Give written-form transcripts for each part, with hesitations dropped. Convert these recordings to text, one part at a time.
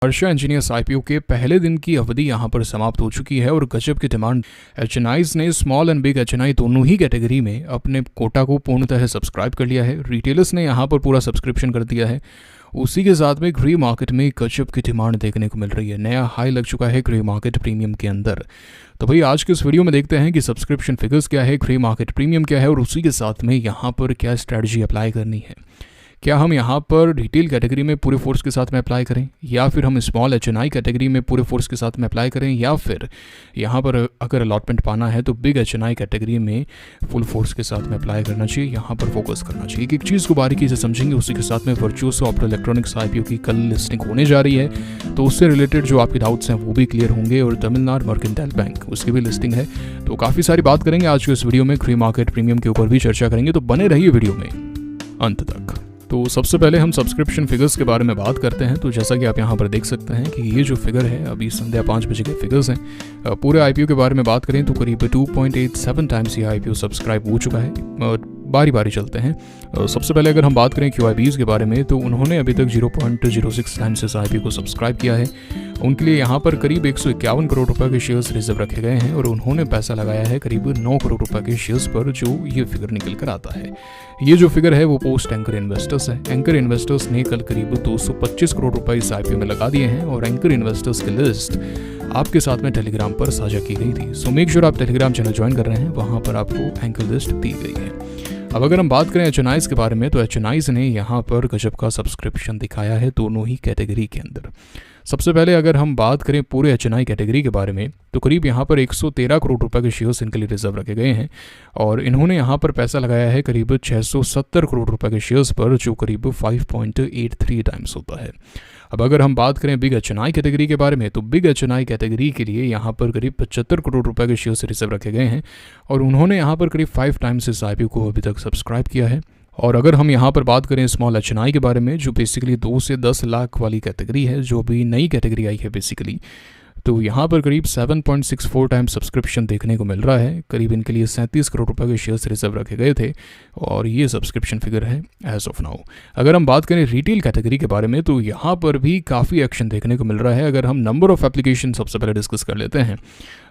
Harsha engineers IPO के पहले दिन की अवधि यहां पर समाप्त हो चुकी है और गजब की डिमांड। एचएनआईज ने स्मॉल एंड बिग एचएनआई दोनों ही कैटेगरी में अपने कोटा को पूर्णतः सब्सक्राइब कर लिया है। रिटेलर्स ने यहां पर पूरा सब्सक्रिप्शन कर दिया है। उसी के साथ में ग्रे मार्केट में गजब की डिमांड देखने को मिल रही है। नया हाई लग चुका है ग्रे मार्केट प्रीमियम के अंदर। तो भाई आज के इस वीडियो में देखते हैं कि सब्सक्रिप्शन फिगर्स क्या है, ग्रे मार्केट प्रीमियम क्या है और उसी के साथ में यहाँ पर क्या स्ट्रैटेजी अप्लाई करनी है। क्या हम यहाँ पर रिटेल कैटेगरी में पूरे फोर्स के साथ में अप्लाई करें, या फिर हम स्मॉल एचएनआई कैटेगरी में पूरे फोर्स के साथ में अप्लाई करें, या फिर यहाँ पर अगर अलॉटमेंट पाना है तो बिग एचएनआई कैटेगरी में फुल फोर्स के साथ में अप्लाई करना चाहिए, यहाँ पर फोकस करना चाहिए। एक चीज़ को बारीकी से समझेंगे। उसी के साथ में वर्चुअसो ऑप्टो इलेक्ट्रॉनिक्स आईपीओ की कल लिस्टिंग होने जा रही है, तो उससे रिलेटेड जो आपके डाउट्स हैं वो भी क्लियर होंगे। और तमिलनाडु मर्केंटाइल बैंक उसकी भी लिस्टिंग है, तो काफ़ी सारी बात करेंगे आज के इस वीडियो में। ग्रे मार्केट प्रीमियम के ऊपर भी चर्चा करेंगे, तो बने रहिए वीडियो में अंत तक। तो सबसे पहले हम सब्सक्रिप्शन फिगर्स के बारे में बात करते हैं। तो जैसा कि आप यहाँ पर देख सकते हैं कि ये जो फिगर है अभी संध्या 5 बजे के फिगर्स हैं। पूरे आईपीओ के बारे में बात करें तो करीब 2.87 टाइम्स ये आईपीओ सब्सक्राइब हो चुका है। बारी बारी चलते हैं। सबसे पहले अगर हम बात करें QIBs के बारे में, तो उन्होंने अभी तक 0.06 टाइम्स इस आईपीओ को सब्सक्राइब किया है। उनके लिए यहाँ पर करीब 151 करोड़ रुपए के शेयर्स रिजर्व रखे गए हैं और उन्होंने पैसा लगाया है करीब 9 करोड़ रुपए के शेयर्स पर, जो ये फिगर निकल कर आता है। ये जो फिगर है वो पोस्ट एंकर इन्वेस्टर्स है। एंकर इन्वेस्टर्स ने कल करीब 225 करोड़ रुपए इस आईपीओ में लगा दिए हैं और एंकर इन्वेस्टर्स की लिस्ट आपके साथ में टेलीग्राम पर साझा की गई थी। सो मेक श्योर आप टेलीग्राम चैनल ज्वाइन कर रहे हैं, वहाँ पर आपको एंकर लिस्ट दी गई है। अब अगर हम बात करें एचएनआईज के बारे में, तो एचएनआईज ने यहाँ पर गजब का सब्सक्रिप्शन दिखाया है दोनों ही कैटेगरी के अंदर। सबसे पहले अगर हम बात करें पूरे एचएनआई कैटेगरी के बारे में, तो करीब यहाँ पर 113 करोड़ रुपए के शेयर्स इनके लिए रिजर्व रखे गए हैं और इन्होंने यहाँ पर पैसा लगाया है करीब 670 करोड़ रुपए के शेयर्स पर, जो करीब 5.83 टाइम्स होता है। अब अगर हम बात करें बिग एचएनआई कैटेगरी के बारे में, तो बिग एचएनआई कैटेगरी के लिए यहाँ पर करीब 75 करोड़ रुपए के शेयर्स रिजर्व रखे गए हैं और उन्होंने यहाँ पर करीब 5 टाइम्स इस आईपीओ को अभी तक सब्सक्राइब किया है। और अगर हम यहाँ पर बात करें स्मॉल एचएनआई के बारे में, जो बेसिकली 2 से 10 लाख वाली कैटेगरी है, जो भी नई कैटेगरी आई है बेसिकली, तो यहाँ पर करीब 7.64 टाइम्स सब्सक्रिप्शन देखने को मिल रहा है। करीब इनके लिए 37 करोड़ रुपए के शेयर्स रिजर्व रखे गए थे और ये सब्सक्रिप्शन फिगर है एज ऑफ नाउ। अगर हम बात करें रिटेल कैटेगरी के बारे में, तो यहाँ पर भी काफ़ी एक्शन देखने को मिल रहा है। अगर हम नंबर ऑफ एप्लीकेशन सबसे पहले डिस्कस कर लेते हैं,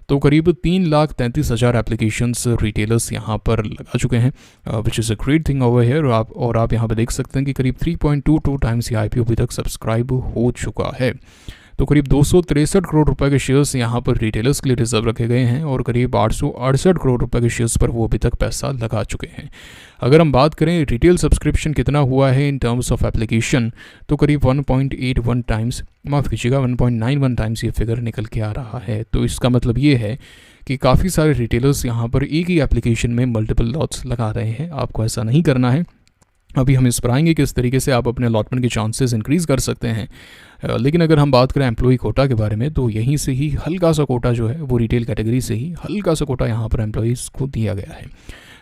तो करीब 3,33,000 एप्लीकेशंस रिटेलर्स यहाँ पर लगा चुके हैं, which is a great thing over here. और आप यहाँ पर देख सकते हैं कि करीब 3.22 टाइम्स ये आईपीओ अभी तक सब्सक्राइब हो चुका है। तो करीब 263 करोड़ रुपए के शेयर्स यहाँ पर रिटेलर्स के लिए रिजर्व रखे गए हैं और करीब 868 करोड़ रुपए के शेयर्स पर वो अभी तक पैसा लगा चुके हैं। अगर हम बात करें रिटेल सब्सक्रिप्शन कितना हुआ है इन टर्म्स ऑफ एप्लीकेशन, तो करीब 1.81 टाइम्स, माफ़ कीजिएगा 1.91 टाइम्स ये फिगर निकल के आ रहा है। तो इसका मतलब ये है कि काफ़ी सारे रिटेलर्स यहाँ पर एक ही एप्लीकेशन में मल्टीपल लॉट्स लगा रहे हैं। आपको ऐसा नहीं करना है। अभी हम इस पर आएंगे किस तरीके से आप अपने अलॉटमेंट के चांसेस इंक्रीज़ कर सकते हैं। लेकिन अगर हम बात करें एम्प्लॉई कोटा के बारे में, तो यहीं से ही हल्का सा कोटा जो है वो रिटेल कैटेगरी से ही हल्का सा कोटा यहाँ पर एम्प्लॉइज़ को दिया गया है।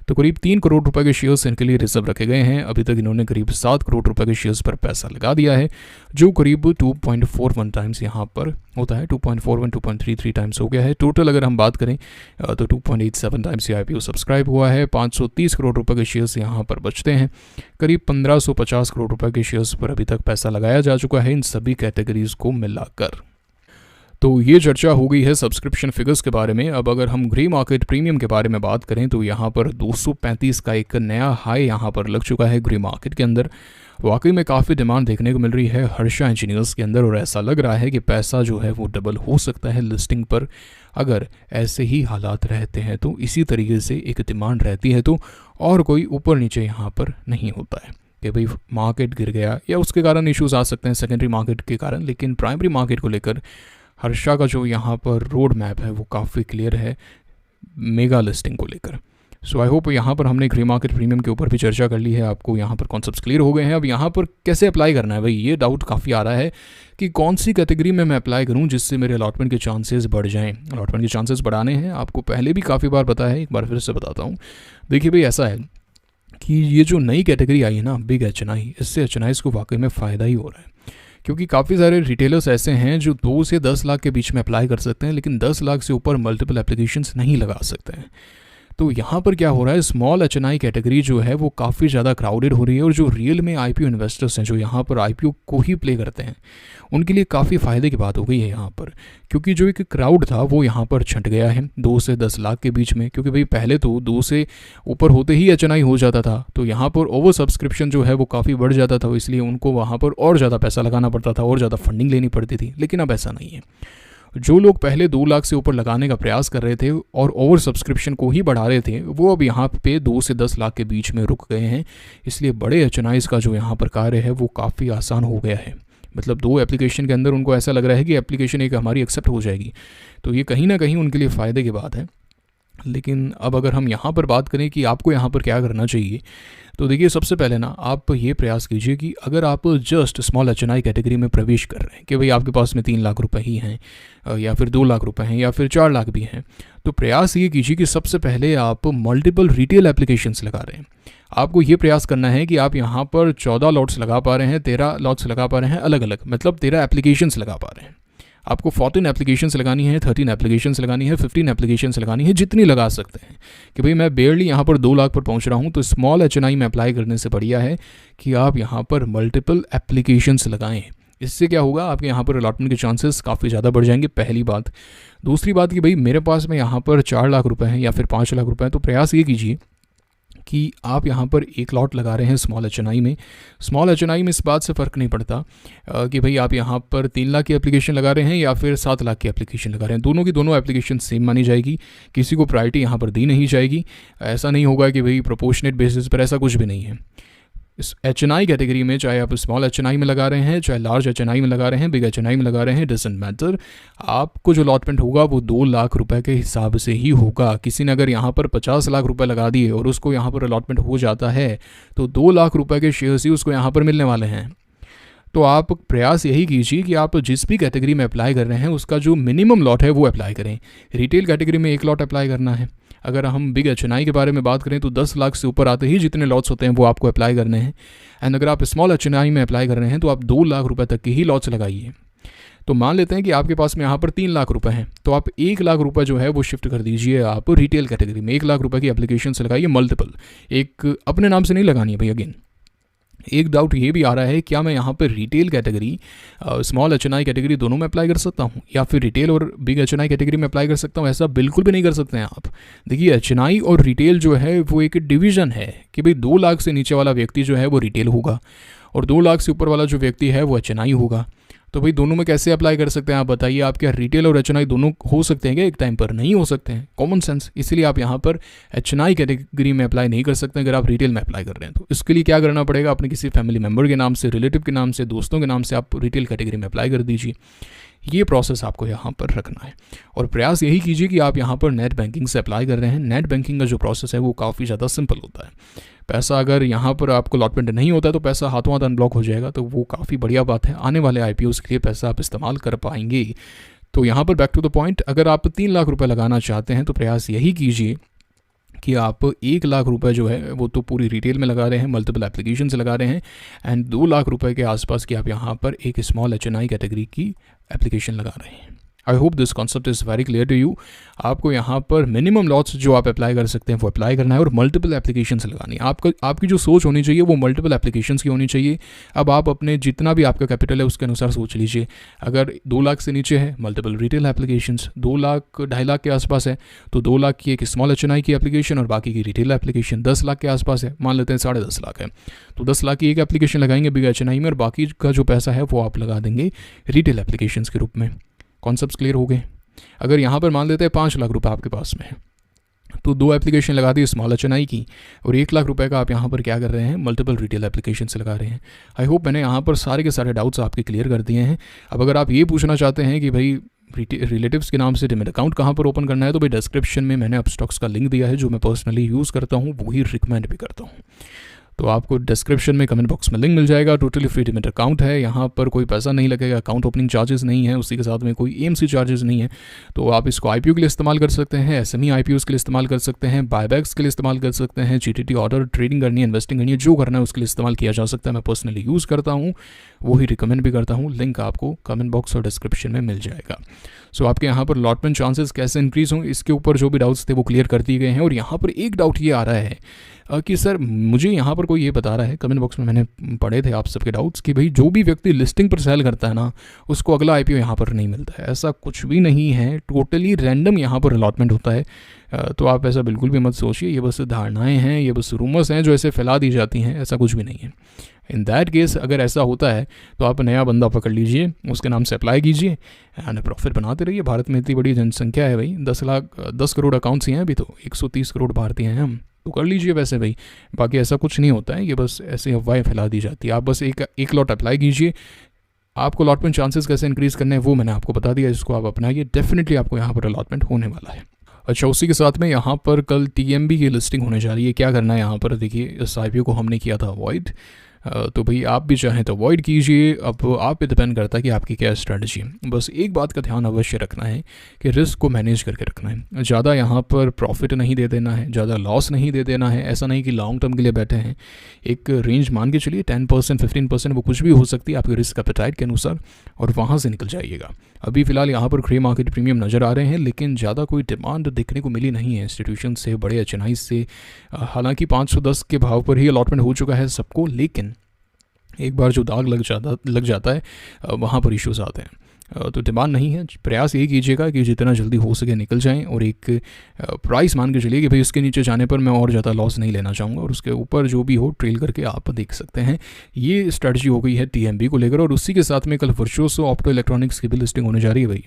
तो करीब 3 करोड़ रुपए के शेयर्स इनके लिए रिजर्व रखे गए हैं। अभी तक इन्होंने करीब 7 करोड़ रुपए के शेयर्स पर पैसा लगा दिया है, जो करीब 2.41 टाइम्स यहाँ पर होता है। 2.41 2.33 टाइम्स हो गया है। टोटल अगर हम बात करें तो 2.87 टाइम्स ये आईपीओ सब्सक्राइब हुआ है। 530 करोड़ रुपए के शेयर्स यहाँ पर बचते हैं। करीब 1550 करोड़ रुपए के शेयर्स पर अभी तक पैसा लगाया जा चुका है इन सभी कैटेगरीज को मिलाकर। तो ये चर्चा हो गई है सब्सक्रिप्शन फिगर्स के बारे में। अब अगर हम ग्रे मार्केट प्रीमियम के बारे में बात करें, तो यहाँ पर 235 का एक नया हाई यहाँ पर लग चुका है ग्रे मार्केट के अंदर। वाकई में काफ़ी डिमांड देखने को मिल रही है हर्षा इंजीनियर्स के अंदर और ऐसा लग रहा है कि पैसा जो है वो डबल हो सकता है लिस्टिंग पर। अगर ऐसे ही हालात रहते हैं, तो इसी तरीके से एक डिमांड रहती है, तो और कोई ऊपर नीचे यहाँ पर नहीं होता है कि भाई मार्केट गिर गया या उसके कारण इश्यूज आ सकते हैं सेकेंडरी मार्केट के कारण। लेकिन प्राइमरी मार्केट को लेकर हर्षा का जो यहाँ पर रोड मैप है वो काफ़ी क्लियर है मेगा लिस्टिंग को लेकर। सो आई होप यहाँ पर हमने ग्रे मार्केट प्रीमियम के ऊपर भी चर्चा कर ली है। आपको यहाँ पर कॉन्सेप्ट्स क्लियर हो गए हैं। अब यहाँ पर कैसे अप्लाई करना है, भाई ये डाउट काफ़ी आ रहा है कि कौन सी कैटेगरी में मैं अप्लाई करूँ जिससे मेरे अलॉटमेंट के चांसेस बढ़ जाएँ। अलॉटमेंट के चांसेस बढ़ाने हैं, आपको पहले भी काफ़ी बार बताया है, एक बार फिर से बताता हूँ। देखिए भाई ऐसा है कि ये जो नई कैटेगरी आई है ना बिग एचएनआई, इससे एचएनआईज़ को वाकई में फ़ायदा ही हो रहा है, क्योंकि काफ़ी सारे रिटेलर्स ऐसे हैं जो 2 से 10 लाख के बीच में अप्लाई कर सकते हैं, लेकिन 10 लाख से ऊपर मल्टीपल एप्लीकेशंस नहीं लगा सकते हैं। तो यहाँ पर क्या हो रहा है, स्मॉल एचएनआई कैटेगरी जो है वो काफ़ी ज़्यादा क्राउडेड हो रही है और जो रियल में आईपीओ इन्वेस्टर्स हैं जो यहाँ पर आईपीओ को ही प्ले करते हैं उनके लिए काफ़ी फ़ायदे की बात हो गई है यहाँ पर, क्योंकि जो एक क्राउड था वो यहाँ पर छंट गया है 2 से 10 लाख के बीच में। क्योंकि भाई पहले तो 2 से ऊपर होते ही एचएनआई हो जाता था, तो यहाँ पर ओवर सब्सक्रिप्शन जो है वो काफ़ी बढ़ जाता था, इसलिए उनको वहाँ पर और ज़्यादा पैसा लगाना पड़ता था और ज़्यादा फंडिंग लेनी पड़ती थी। लेकिन अब ऐसा नहीं है। जो लोग पहले 2 लाख से ऊपर लगाने का प्रयास कर रहे थे और ओवर सब्सक्रिप्शन को ही बढ़ा रहे थे, वो अब यहाँ पे 2 से 10 लाख के बीच में रुक गए हैं। इसलिए बड़े एचएनआईज़ का जो यहाँ पर कार्य है वो काफ़ी आसान हो गया है। मतलब 2 एप्लीकेशन के अंदर उनको ऐसा लग रहा है कि एप्लीकेशन एक हमारी एक्सेप्ट हो जाएगी, तो ये कहीं ना कहीं उनके लिए फ़ायदे की बात है। लेकिन अब अगर हम यहाँ पर बात करें कि आपको यहाँ पर क्या करना चाहिए, तो देखिए सबसे पहले ना आप ये प्रयास कीजिए कि अगर आप जस्ट स्मॉल एचएनआई कैटेगरी में प्रवेश कर रहे हैं कि भाई आपके पास में 3 लाख रुपए ही हैं या फिर 2 लाख रुपए हैं या फिर 4 लाख भी हैं, तो प्रयास ये कीजिए कि सबसे पहले आप मल्टीपल रिटेल एप्लीकेशंस लगा रहे हैं। आपको ये प्रयास करना है कि आप यहाँ पर 14 लॉट्स लगा पा रहे हैं, 13 लॉट्स लगा पा रहे हैं अलग अलग, मतलब 13 एप्लीकेशंस लगा पा रहे हैं। आपको 14 एप्लीकेशंस लगानी है, 13 एप्लीकेशंस लगानी है, 15 एप्लीकेशंस लगानी है, जितनी लगा सकते हैं। कि भाई मैं बेयरली यहाँ पर 2 लाख पर पहुँच रहा हूँ, तो स्मॉल एचएनआई में अप्लाई करने से बढ़िया है कि आप यहाँ पर मल्टीपल एप्लीकेशंस लगाएं। इससे क्या होगा, आपके यहाँ पर अलॉटमेंट के चांसेस काफ़ी ज़्यादा बढ़ जाएंगे, पहली बात। दूसरी बात कि भाई मेरे पास में यहाँ पर 4 लाख रुपए हैं या फिर 5 लाख रुपए हैं, तो प्रयास ये कीजिए कि आप यहाँ पर 1 लॉट लगा रहे हैं स्मॉल एचएनआई में। स्मॉल एचएनआई में इस बात से फ़र्क नहीं पड़ता कि भाई आप यहाँ पर 3 लाख की एप्लीकेशन लगा रहे हैं या फिर 7 लाख की एप्लीकेशन लगा रहे हैं, दोनों की दोनों एप्लीकेशन सेम मानी जाएगी, किसी को प्रायोरिटी यहाँ पर दी नहीं जाएगी। ऐसा नहीं होगा कि भाई प्रोपोर्शनेट बेसिस पर, ऐसा कुछ भी नहीं है। इस एचएनआई कैटेगरी में चाहे आप स्मॉल एचएनआई में लगा रहे हैं, चाहे लार्ज एचएनआई में लगा रहे हैं, बिग एचएनआई में लगा रहे हैं, डजंट मैटर। आपको जो अलॉटमेंट होगा वो 2 लाख रुपए के हिसाब से ही होगा। किसी ने अगर यहाँ पर 50 लाख रुपए लगा दिए और उसको यहाँ पर अलॉटमेंट हो जाता है, तो 2 लाख रुपए के शेयर्स ही उसको यहाँ पर मिलने वाले हैं। तो आप प्रयास यही कीजिए कि आप जिस भी कैटेगरी में अप्लाई कर रहे हैं उसका जो मिनिमम लॉट है वो अप्लाई करें। रिटेल कैटेगरी में 1 लॉट अप्लाई करना है। अगर हम बिग एचएनआई के बारे में बात करें तो 10 लाख से ऊपर आते ही जितने लॉट्स होते हैं वो आपको अप्लाई करने हैं। एंड अगर आप स्मॉल एचएनआई में अप्लाई कर रहे हैं तो आप 2 लाख रुपए तक के ही लॉट्स लगाइए। तो मान लेते हैं कि आपके पास में यहाँ पर 3 लाख रुपए हैं, तो आप 1 लाख रुपए जो है वो शिफ्ट कर दीजिए आप रिटेल कैटेगरी में। 1 लाख रुपए की एप्लीकेशन से लगाइए मल्टीपल, एक अपने नाम से नहीं लगानी है भाई। अगेन एक डाउट ये भी आ रहा है, क्या मैं यहाँ पर retail category small HNI category दोनों में अप्लाई कर सकता हूँ या फिर रिटेल और बिग एचएनआई कैटेगरी में अप्लाई कर सकता हूँ? ऐसा बिल्कुल भी नहीं कर सकते हैं आप। देखिए एचएनआई और रिटेल जो है वो एक डिवीज़न है कि भाई 2 लाख से नीचे वाला व्यक्ति जो है वो रिटेल होगा और 2 लाख से ऊपर वाला जो व्यक्ति है वो एचएनआई होगा। तो भाई दोनों में कैसे अप्लाई कर सकते हैं आप बताइए? आप क्या रिटेल और एचएनआई दोनों हो सकते हैं क्या एक टाइम पर? नहीं हो सकते हैं, कॉमन सेंस। इसलिए आप यहाँ पर एचएनआई कैटेगरी में अप्लाई नहीं कर सकते अगर आप रिटेल में अप्लाई कर रहे हैं। तो इसके लिए क्या करना पड़ेगा, अपने किसी फैमिली मेम्बर के नाम से, रिलेटिव के नाम से, दोस्तों के नाम से आप रिटेल कैटेगरी में अप्लाई कर दीजिए। ये प्रोसेस आपको यहाँ पर रखना है और प्रयास यही कीजिए कि आप यहाँ पर नेट बैंकिंग से अप्लाई कर रहे हैं। नेट बैंकिंग का जो प्रोसेस है वो काफ़ी ज़्यादा सिंपल होता है। पैसा अगर यहाँ पर आपको अलॉटमेंट नहीं होता है तो पैसा हाथों हाथ अनब्लॉक हो जाएगा, तो वो काफ़ी बढ़िया बात है। आने वाले आईपीओज़ के लिए पैसा आप इस्तेमाल कर पाएंगे। तो यहाँ पर बैक टू द पॉइंट, अगर आप 3 लाख रुपए लगाना चाहते हैं तो प्रयास यही कीजिए कि आप 1 लाख रुपए जो है वो तो पूरी रिटेल में लगा रहे हैं, मल्टीपल एप्लीकेशन से लगा रहे हैं, एंड 2 लाख रुपए के आसपास की आप यहाँ पर एक स्मॉल एचएनआई कैटेगरी की एप्लीकेशन लगा रहे हैं। I hope this concept is very clear to you. आपको यहाँ पर मिनिमम लॉट्स जो आप अप्लाई कर सकते हैं वो अप्लाई करना है और मल्टीपल एप्लीकेशन से लगानी है। आपकी जो सोच होनी चाहिए वो मल्टीपल एप्लीकेशंस की होनी चाहिए। अब आप अपने जितना भी आपका कैपिटल है उसके अनुसार सोच लीजिए। अगर 2 लाख से नीचे है multiple retail applications, 2 lakh 2.5 lakh के आसपास है तो 2 लाख की एक स्मॉल एचएनआई की एप्लीकेशन और बाकी की रिटेल एप्लीकेशन। 10 लाख के आसपास है, मान लेते हैं 10.5 लाख है, तो 10 लाख की एक एप्लीकेशन लगाएंगे बिग एचएनआई में और बाकी का जो पैसा है वो आप लगा देंगे रिटेल एप्लीकेशन के रूप में। कॉन्सेप्ट क्लियर हो गए? अगर यहाँ पर मान लेते हैं 5 लाख रुपए आपके पास में है तो 2 एप्लीकेशन लगा दी स्मॉल एचएनआई की और 1 लाख रुपए का आप यहाँ पर क्या कर रहे हैं, मल्टीपल रिटेल एप्लीकेशन से लगा रहे हैं। आई होप मैंने यहाँ पर सारे के सारे डाउट्स आपके क्लियर कर दिए हैं। अब अगर आप ये पूछना चाहते हैं कि भाई रिलेटिव्स के नाम से डिमेट अकाउंट कहाँ पर ओपन करना है, तो भाई डिस्क्रिप्शन में मैंने अपस्टॉक्स का लिंक दिया है जो मैं पर्सनली यूज़ करता हूँ, वही रिकमेंड भी करता हूँ। तो आपको डिस्क्रिप्शन में कमेंट बॉक्स में लिंक मिल जाएगा। टोटली फ्री डीमैट अकाउंट है, यहाँ पर कोई पैसा नहीं लगेगा, अकाउंट ओपनिंग चार्जेस नहीं है, उसी के साथ में कोई एएमसी चार्जेस नहीं है। तो आप इसको आईपीओ के लिए इस्तेमाल कर सकते हैं, एसएमई आईपीओ के लिए इस्तेमाल कर सकते हैं, बायबैक्स के लिए इस्तेमाल कर सकते हैं, जीटीटी ऑर्डर ट्रेडिंग करनी है, इन्वेस्टिंग करनी है, जो करना है उसके लिए इस्तेमाल किया जा सकता है। मैं पर्सनली यूज़ करता हूँ, वही रिकमेंड भी करता हूँ। लिंक आपको कमेंट बॉक्स और डिस्क्रिप्शन में मिल जाएगा। सो आपके यहाँ पर अलॉटमेंट चांसेस कैसे इंक्रीज़ हों, इसके ऊपर जो भी डाउट्स थे वो क्लियर कर दिए गए हैं। और यहाँ पर एक डाउट ये आ रहा है कि सर मुझे यहाँ पर कोई ये बता रहा है, कमेंट बॉक्स में मैंने पढ़े थे आप सबके डाउट्स, कि भाई जो भी व्यक्ति लिस्टिंग पर सेल करता है ना, उसको अगला आईपीओ यहाँ पर नहीं मिलता है। ऐसा कुछ भी नहीं है, टोटली रैंडम यहाँ पर अलॉटमेंट होता है। तो आप ऐसा बिल्कुल भी मत सोचिए, ये बस धारणाएं हैं, ये बस रूमर्स हैं जो ऐसे फैला दी जाती हैं, ऐसा कुछ भी नहीं है। इन दैट केस अगर ऐसा होता है तो आप नया बंदा पकड़ लीजिए, उसके नाम से अप्लाई कीजिए एंड प्रॉफिट बनाते रहिए। भारत में इतनी बड़ी जनसंख्या है भाई, 10 करोड़ अकाउंट्स ही हैं अभी, तो 130 करोड़ भारतीय हैं हम, तो कर लीजिए वैसे भाई। बाकी ऐसा कुछ नहीं होता है, ये बस ऐसे अफवाहें फैला दी जाती है। आप बस एक लॉट अप्लाई कीजिए। आपको अलॉटमेंट चांसेस कैसे इंक्रीज़ करने हैं वो मैंने आपको बता दिया, इसको आप अपनाइए, डेफिनेटली आपको यहाँ पर अलॉटमेंट होने वाला है। अच्छा, उसी के साथ में यहाँ पर कल टीएमबी की लिस्टिंग होने जा रही है। क्या करना है यहाँ पर, देखिए इस आईपीओ को हमने किया था अवॉइड, तो भाई आप भी चाहें तो अवॉइड कीजिए। अब आप पे डिपेंड करता है कि आपकी क्या स्ट्रैटेजी है। बस एक बात का ध्यान अवश्य रखना है कि रिस्क को मैनेज करके रखना है। ज़्यादा यहाँ पर प्रॉफिट नहीं दे देना है, ज़्यादा लॉस नहीं दे देना है। ऐसा नहीं कि लॉन्ग टर्म के लिए बैठे हैं, एक रेंज मान के चलिए 10% 15%, वो कुछ भी हो सकती है आपके रिस्क एपेटाइट के अनुसार, और वहाँ से निकल जाइएगा। अभी फ़िलहाल यहाँ पर ग्रे मार्केट प्रीमियम नज़र आ रहे हैं, लेकिन ज़्यादा कोई डिमांड देखने को मिली नहीं है इंस्टीट्यूशन से, बड़े एचएनआई से। हालांकि 510 के भाव पर ही अलॉटमेंट हो चुका है सबको, लेकिन एक बार जो दाग लग जाता है वहाँ पर इश्यूज़ आते हैं। तो डिमांड नहीं है। प्रयास ये कीजिएगा कि जितना जल्दी हो सके निकल जाएं, और एक प्राइस मान के चलिए कि भाई इसके नीचे जाने पर मैं और ज़्यादा लॉस नहीं लेना चाहूँगा, और उसके ऊपर जो भी हो ट्रेल करके आप देख सकते हैं। ये स्ट्रेटजी हो गई है टीएमबी को लेकर। और उसी के साथ में कल वर्चुओसो ऑप्टो इलेक्ट्रॉनिक्स की भी लिस्टिंग होने जा रही है भाई।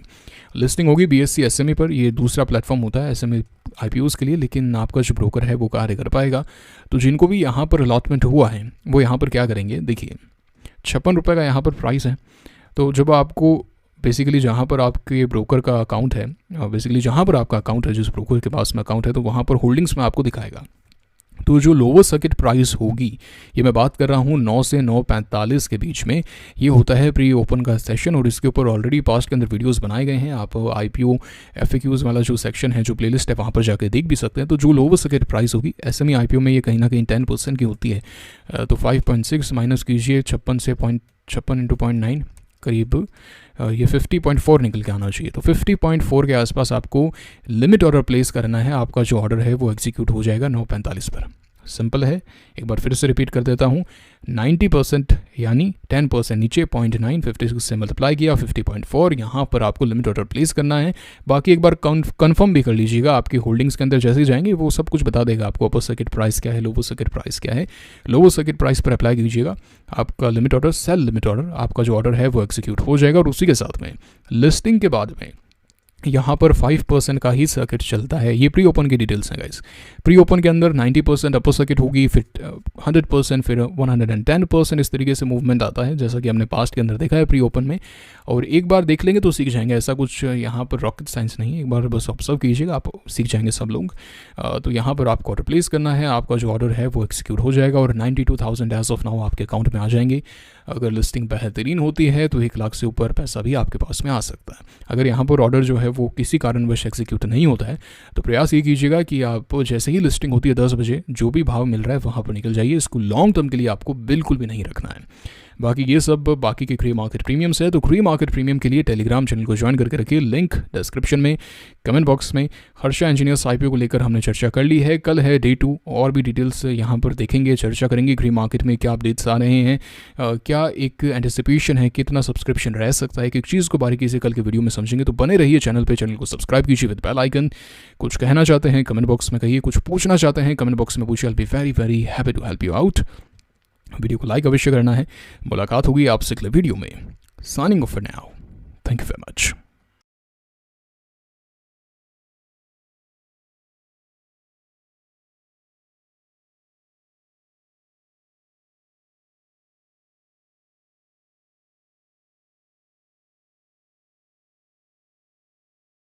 लिस्टिंग होगी बीएससी एसएमई पर, ये दूसरा प्लेटफॉर्म होता है एसएमई आईपीओज़ के लिए, लेकिन आपका जो ब्रोकर है वो कार्य कर पाएगा। तो जिनको भी यहाँ पर अलॉटमेंट हुआ है वो यहाँ पर क्या करेंगे, देखिए 56 रुपये का यहाँ पर प्राइस है। तो जब आपको बेसिकली जहाँ पर आपके ब्रोकर का अकाउंट है, बेसिकली जहाँ पर आपका अकाउंट है, जिस ब्रोकर के पास में अकाउंट है, तो वहाँ पर होल्डिंग्स में आपको दिखाएगा। तो जो लोअर सर्किट प्राइस होगी, ये मैं बात कर रहा हूँ 9 से 9:45 के बीच में, ये होता है प्री ओपन का सेशन, और इसके ऊपर ऑलरेडी पास्ट के अंदर वीडियोस बनाए गए हैं। आप आईपीओ एफएक्यूज़ वाला जो सेक्शन है, जो प्लेलिस्ट है, वहाँ पर जाकर देख भी सकते हैं। तो जो लोअर सर्किट प्राइस होगी एसएमई आईपीओ में, ये कहीं ना कहीं 10% की होती है। तो 5.6 माइनस कीजिए 56 से 56 × 0.9 करीब ये 50.4 निकल के आना चाहिए। तो 50.4 के आसपास आपको लिमिट ऑर्डर प्लेस करना है। आपका जो ऑर्डर है वो एग्जीक्यूट हो जाएगा 9:45 पर। सिंपल है, एक बार फिर से रिपीट कर देता हूँ। 90% यानी 10% नीचे 0.9 56 से मल्टीप्लाई किया 50.4, यहाँ पर आपको लिमिट ऑर्डर प्लेस करना है। बाकी एक बार कंफर्म भी कर लीजिएगा, आपकी होल्डिंग्स के अंदर जैसे ही जाएंगे वो सब कुछ बता देगा आपको, अपर सर्किट प्राइस क्या है, लोअर सर्किट प्राइस क्या है। लोअर सर्किट प्राइस पर अप्लाई कीजिएगा, आपका limit order, sell limit order, आपका जो ऑर्डर है वो एग्जीक्यूट हो जाएगा। और उसी के साथ में लिस्टिंग के बाद में यहाँ पर 5% का ही सर्किट चलता है। ये प्री ओपन की डिटेल्स हैं गाइस। प्री ओपन के अंदर 90% अपर सर्किट होगी, फिर 100%, फिर 110%, इस तरीके से मूवमेंट आता है, जैसा कि हमने पास्ट के अंदर देखा है प्री ओपन में। और एक बार देख लेंगे तो सीख जाएंगे, ऐसा कुछ यहाँ पर रॉकेट साइंस नहीं है। एक बार बस ऑब्जर्व कीजिएगा, आप सीख जाएंगे सब लोग। तो यहाँ पर आपको ऑर्डर प्लेस करना है, आपका जो ऑर्डर है वो एक्सिक्यूट हो जाएगा, और 92,000 एज ऑफ नाउ आपके अकाउंट में आ जाएंगे। अगर लिस्टिंग बेहतरीन होती है तो 1 लाख से ऊपर पैसा भी आपके पास में आ सकता है। अगर यहाँ पर ऑर्डर जो है वो किसी कारणवश एग्जीक्यूट नहीं होता है, तो प्रयास ये कीजिएगा कि आप जैसे ही लिस्टिंग होती है 10 बजे, जो भी भाव मिल रहा है वहाँ पर निकल जाइए। इसको लॉन्ग टर्म के लिए आपको बिल्कुल भी नहीं रखना है। बाकी ये सब बाकी के क्री मार्केट प्रीमियम्स है। तो क्री मार्केट प्रीमियम के लिए टेलीग्राम चैनल को ज्वाइन करके रखिए, लिंक डिस्क्रिप्शन में, कमेंट बॉक्स में। हर्षा इंजीनियर्स आईपीओ को लेकर हमने चर्चा कर ली है। कल है डे 2, और भी डिटेल्स यहाँ पर देखेंगे, चर्चा करेंगे क्री मार्केट में क्या अपडेट्स आ रहे हैं, क्या एक एंटिसिपेशन है, कितना सब्सक्रिप्शन रह सकता है, एक चीज़ को बारीकी से कल के वीडियो में समझेंगे। तो बने रहिए चैनल पे, चैनल को सब्सक्राइब कीजिए विद बेल आइकन। कुछ कहना चाहते हैं कमेंट बॉक्स में कहिए, कुछ पूछना चाहते हैं कमेंट बॉक्स में पूछिए। I will be very very happy to help you out. Video को लाइक अवश्य करना है। मुलाकात होगी आपसे अगले वीडियो में। Signing off for now, thank you very much.